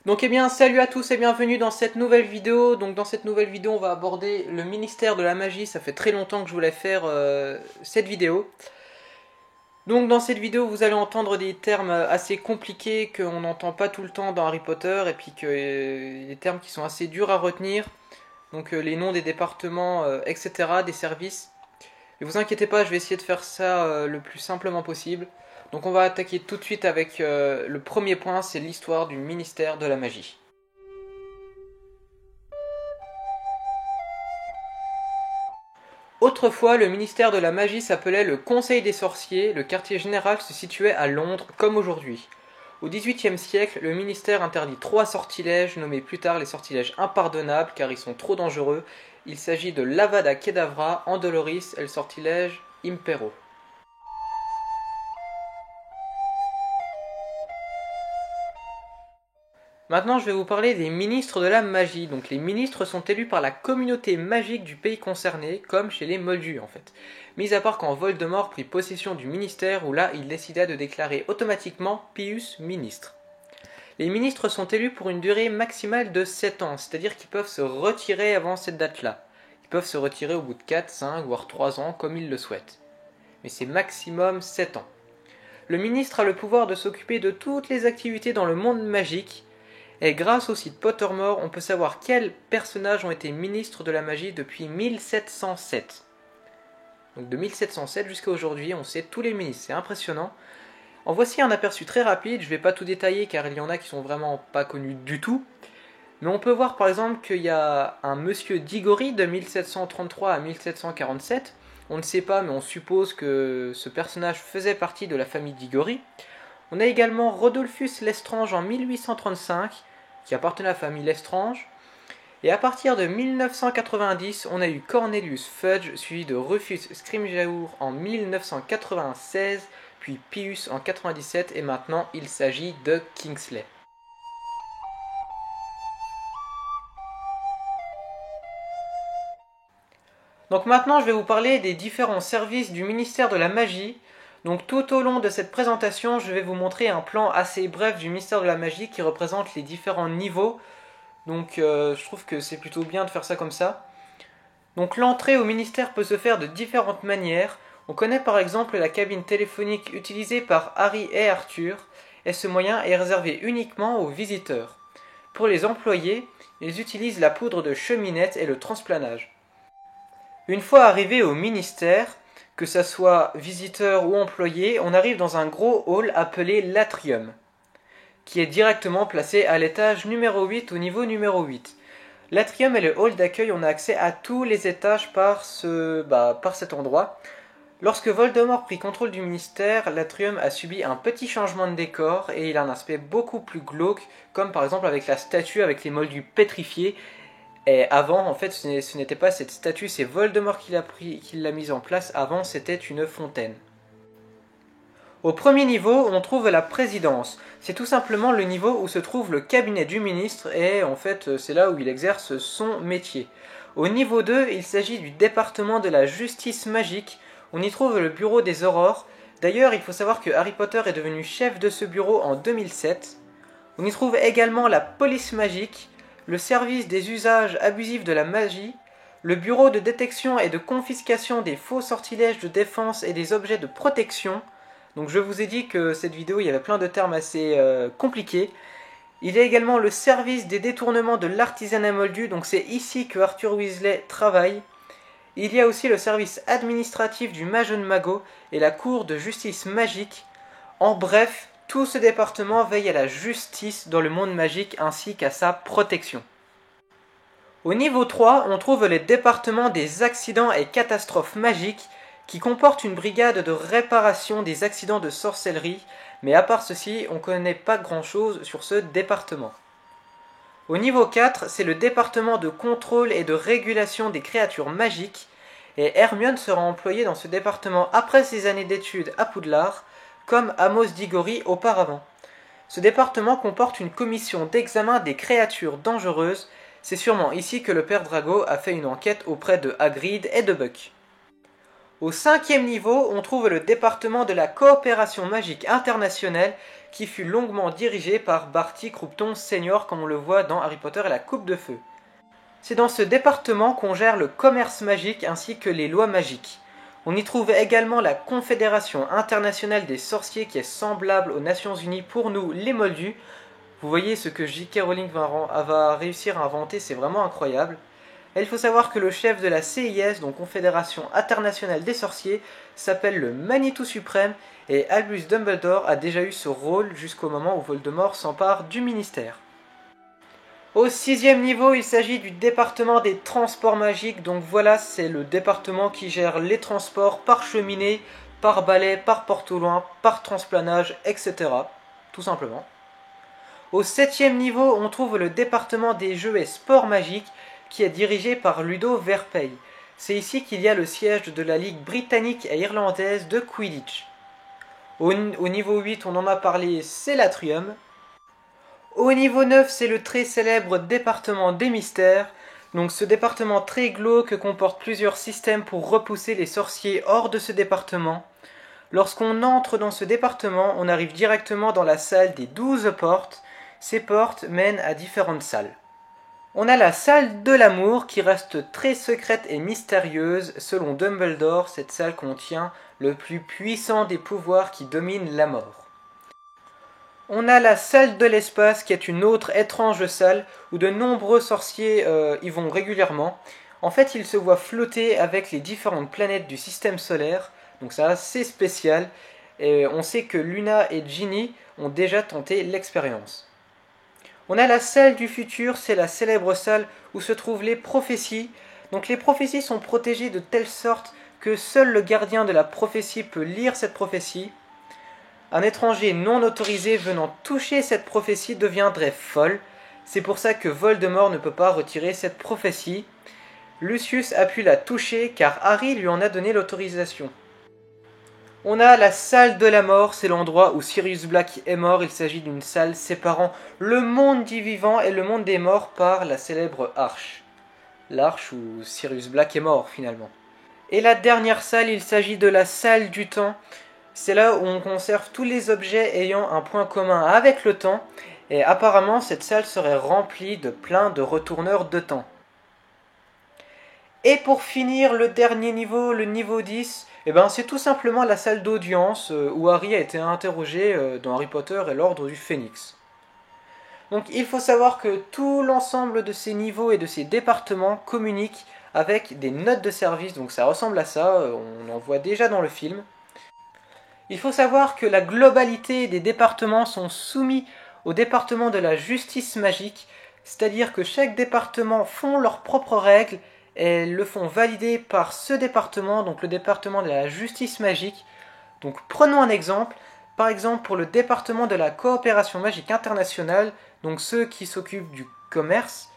Donc eh bien salut à tous et bienvenue dans cette nouvelle vidéo. Donc dans cette nouvelle vidéo on va aborder le ministère de la magie. Ça fait très longtemps que je voulais faire cette vidéo. Donc dans cette vidéo vous allez entendre des termes assez compliqués qu'on n'entend pas tout le temps dans Harry Potter. Et puis des termes qui sont assez durs à retenir. Donc les noms des départements, etc. des services. Ne vous inquiétez pas, je vais essayer de faire ça le plus simplement possible. Donc on va attaquer tout de suite avec le premier point, c'est l'histoire du ministère de la magie. Autrefois, le ministère de la magie s'appelait le Conseil des sorciers, le quartier général se situait à Londres comme aujourd'hui. Au XVIIIe siècle, le ministère interdit 3 sortilèges, nommés plus tard les sortilèges impardonnables car ils sont trop dangereux. Il s'agit de l'Avada Kedavra, Andoloris et le sortilège Impero. Maintenant, je vais vous parler des ministres de la magie. Donc, les ministres sont élus par la communauté magique du pays concerné, comme chez les Moldus en fait. Mis à part quand Voldemort prit possession du ministère, où là, il décida de déclarer automatiquement Pius ministre. Les ministres sont élus pour une durée maximale de 7 ans, c'est-à-dire qu'ils peuvent se retirer avant cette date-là. Ils peuvent se retirer au bout de 4, 5, voire 3 ans, comme ils le souhaitent. Mais c'est maximum 7 ans. Le ministre a le pouvoir de s'occuper de toutes les activités dans le monde magique, et grâce au site Pottermore, on peut savoir quels personnages ont été ministres de la magie depuis 1707. Donc de 1707 jusqu'à aujourd'hui, on sait tous les ministres, c'est impressionnant. En voici un aperçu très rapide, je ne vais pas tout détailler car il y en a qui sont vraiment pas connus du tout. Mais on peut voir par exemple qu'il y a un monsieur Diggory de 1733 à 1747. On ne sait pas mais on suppose que ce personnage faisait partie de la famille Diggory. On a également Rodolphus Lestrange en 1835, qui appartenait à la famille Lestrange. Et à partir de 1990, on a eu Cornelius Fudge, suivi de Rufus Scrimgeour en 1996, puis Pius en 97, et maintenant il s'agit de Kingsley. Donc maintenant je vais vous parler des différents services du ministère de la magie. Donc tout au long de cette présentation, je vais vous montrer un plan assez bref du ministère de la magie qui représente les différents niveaux. Donc je trouve que c'est plutôt bien de faire ça comme ça. Donc l'entrée au ministère peut se faire de différentes manières. On connaît par exemple la cabine téléphonique utilisée par Harry et Arthur, et ce moyen est réservé uniquement aux visiteurs. Pour les employés, ils utilisent la poudre de cheminette et le transplanage. Une fois arrivé au ministère, que ça soit visiteur ou employé, on arrive dans un gros hall appelé l'atrium, qui est directement placé à l'étage numéro 8 au niveau numéro 8. L'atrium est le hall d'accueil, on a accès à tous les étages par cet endroit. Lorsque Voldemort prit contrôle du ministère, l'atrium a subi un petit changement de décor et il a un aspect beaucoup plus glauque, comme par exemple avec la statue avec les moldus pétrifiés. Et avant, en fait, ce n'était pas cette statue, c'est Voldemort qui l'a mise en place. Avant, c'était une fontaine. Au premier niveau, on trouve la présidence. C'est tout simplement le niveau où se trouve le cabinet du ministre et en fait, c'est là où il exerce son métier. Au niveau 2, il s'agit du département de la justice magique. On y trouve le bureau des aurores. D'ailleurs, il faut savoir que Harry Potter est devenu chef de ce bureau en 2007. On y trouve également la police magique, le service des usages abusifs de la magie, le bureau de détection et de confiscation des faux sortilèges de défense et des objets de protection. Donc je vous ai dit que cette vidéo, il y avait plein de termes assez compliqués. Il y a également le service des détournements de l'artisanat moldu, donc c'est ici que Arthur Weasley travaille. Il y a aussi le service administratif du Majon Mago et la cour de justice magique. En bref, tout ce département veille à la justice dans le monde magique ainsi qu'à sa protection. Au niveau 3, on trouve les départements des accidents et catastrophes magiques qui comportent une brigade de réparation des accidents de sorcellerie, mais à part ceci, on ne connaît pas grand chose sur ce département. Au niveau 4, c'est le département de contrôle et de régulation des créatures magiques, et Hermione sera employée dans ce département après ses années d'études à Poudlard, comme Amos Diggory auparavant. Ce département comporte une commission d'examen des créatures dangereuses. C'est sûrement ici que le père Drago a fait une enquête auprès de Hagrid et de Buck. Au 5e niveau, on trouve le département de la coopération magique internationale qui fut longuement dirigé par Barty Croughton Senior comme on le voit dans Harry Potter et la Coupe de Feu. C'est dans ce département qu'on gère le commerce magique ainsi que les lois magiques. On y trouve également la Confédération internationale des sorciers qui est semblable aux Nations Unies pour nous les Moldus. Vous voyez ce que J.K. Rowling va réussir à inventer, c'est vraiment incroyable. Et il faut savoir que le chef de la CIS, donc Confédération internationale des sorciers, s'appelle le Manitou suprême et Albus Dumbledore a déjà eu ce rôle jusqu'au moment où Voldemort s'empare du ministère. Au 6e niveau, il s'agit du département des transports magiques, donc voilà, c'est le département qui gère les transports par cheminée, par balai, par porte au loin, par transplanage, etc. Tout simplement. Au 7e niveau, on trouve le département des jeux et sports magiques, qui est dirigé par Ludo Verpeil. C'est ici qu'il y a le siège de la Ligue britannique et irlandaise de Quidditch. Au niveau 8, on en a parlé, c'est l'Atrium. Au niveau 9, c'est le très célèbre département des mystères. Donc ce département très glauque comporte plusieurs systèmes pour repousser les sorciers hors de ce département. Lorsqu'on entre dans ce département, on arrive directement dans la salle des 12 portes. Ces portes mènent à différentes salles. On a la salle de l'amour qui reste très secrète et mystérieuse. Selon Dumbledore, cette salle contient le plus puissant des pouvoirs qui dominent la mort. On a la salle de l'espace qui est une autre étrange salle où de nombreux sorciers y vont régulièrement. En fait, ils se voient flotter avec les différentes planètes du système solaire. Donc c'est assez spécial. Et on sait que Luna et Ginny ont déjà tenté l'expérience. On a la salle du futur, c'est la célèbre salle où se trouvent les prophéties. Donc les prophéties sont protégées de telle sorte que seul le gardien de la prophétie peut lire cette prophétie. Un étranger non autorisé venant toucher cette prophétie deviendrait folle. C'est pour ça que Voldemort ne peut pas retirer cette prophétie. Lucius a pu la toucher car Harry lui en a donné l'autorisation. On a la salle de la mort, c'est l'endroit où Sirius Black est mort. Il s'agit d'une salle séparant le monde du vivant et le monde des morts par la célèbre arche. L'arche où Sirius Black est mort finalement. Et la dernière salle, il s'agit de la salle du temps. C'est là où on conserve tous les objets ayant un point commun avec le temps. Et apparemment, cette salle serait remplie de plein de retourneurs de temps. Et pour finir, le dernier niveau, le niveau 10, c'est tout simplement la salle d'audience où Harry a été interrogé dans Harry Potter et l'Ordre du Phénix. Donc il faut savoir que tout l'ensemble de ces niveaux et de ces départements communiquent avec des notes de service, donc ça ressemble à ça, on en voit déjà dans le film. Il faut savoir que la globalité des départements sont soumis au département de la justice magique, c'est-à-dire que chaque département font leurs propres règles et le font valider par ce département, donc le département de la justice magique. Donc prenons un exemple, par exemple pour le département de la coopération magique internationale, donc ceux qui s'occupent du commerce,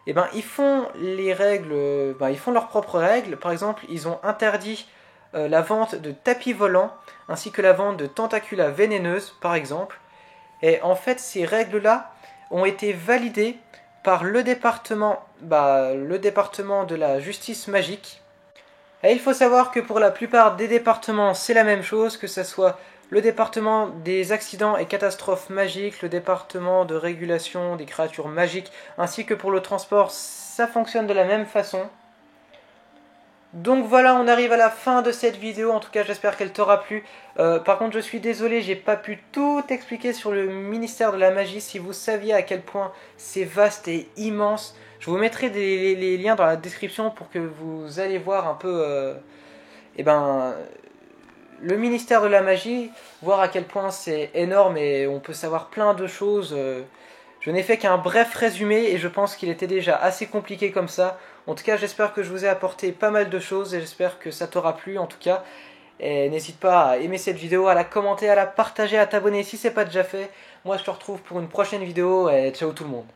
ils font les règles, ils font leurs propres règles. Par exemple, ils ont interdit la vente de tapis volants, ainsi que la vente de tentaculas vénéneuses, par exemple. Et en fait, ces règles-là ont été validées par le département de la justice magique. Et il faut savoir que pour la plupart des départements, c'est la même chose, que ce soit le département des accidents et catastrophes magiques, le département de régulation des créatures magiques, ainsi que pour le transport, ça fonctionne de la même façon. Donc voilà, on arrive à la fin de cette vidéo, en tout cas j'espère qu'elle t'aura plu. Par contre je suis désolé, j'ai pas pu tout expliquer sur le ministère de la magie. Si vous saviez à quel point c'est vaste et immense, je vous mettrai les liens dans la description pour que vous allez voir un peu le ministère de la magie, voir à quel point c'est énorme et on peut savoir plein de choses. Je n'ai fait qu'un bref résumé et je pense qu'il était déjà assez compliqué comme ça. En tout cas, j'espère que je vous ai apporté pas mal de choses et j'espère que ça t'aura plu en tout cas. Et n'hésite pas à aimer cette vidéo, à la commenter, à la partager, à t'abonner si c'est pas déjà fait. Moi, je te retrouve pour une prochaine vidéo et ciao tout le monde.